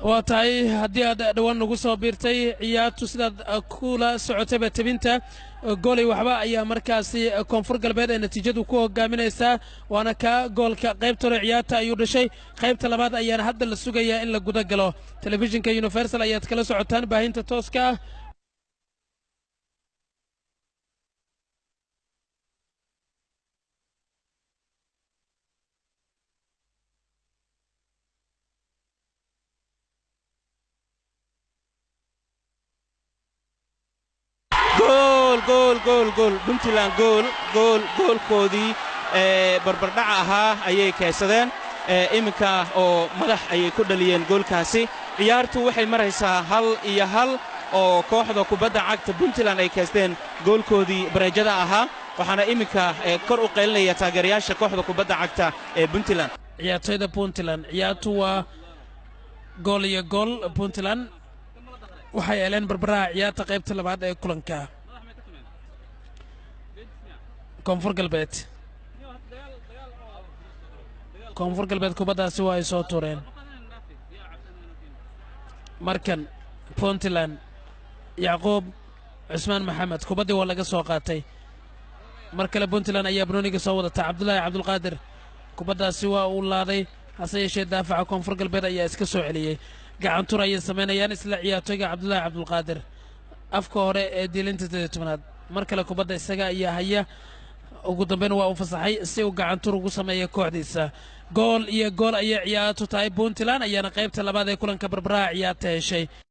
واتاي هدي دوان نغو soo biirtay ciyaartu sidaad kula socotay tabinta goolay waxba ayaa markaasi koonfur galbeed ee natiijadu ku hogaaminaysa waana ka goolka qaybta hore ciyaarta ayuu dhashay qaybta labaad ayaana hadda la sugayaa in la guda galo telefishinka Universal ayaad kala socotaan baahinta tooska gool Puntland gool koodii barbardhac ahaa ayay kaysadeen iminka oo madax ayay ku dhaliyeen goolkaasi ciyaartu waxay maraysaa 1-1 oo kooxda kubadda cagta Puntland ay kaysteen goolkoodii bareejada ahaa waxaana iminka kor u qeylinaya taageerayaasha kooxda kubadda cagta ee Puntland ciyaartoyda Puntland ciyaartu waa gool Puntland waxay eleen barbaraha ciyaarta qaybta labaad ee kulanka koonfur galbeed kubadaasi waa ay soo tureen markan Puntland Yacquub Cusmaan Maxamed kubadii waa laga soo qaatay markale Puntland ayaa Bruniga soo wadata Cabdullaahi Cabdulqaadir kubadaasi waa uu laaday hase yeeshee daafaca koonfur galbeed ayaa iska soo celiyay gacan tur ay sameynayaan isla ciyaartoyga Cabdullaahi Cabdulqaadir afka hore ee diilinta 18aad markale kubada isaga ayaa haya ugu dambeyn waa uu fasaxay si uu gacan tur ugu sameeyo kooxdiisa gool ayaa ciyaartu tahay Puntland ayaana qaybta labaad ee kulanka barbaraha ciyaarta heshay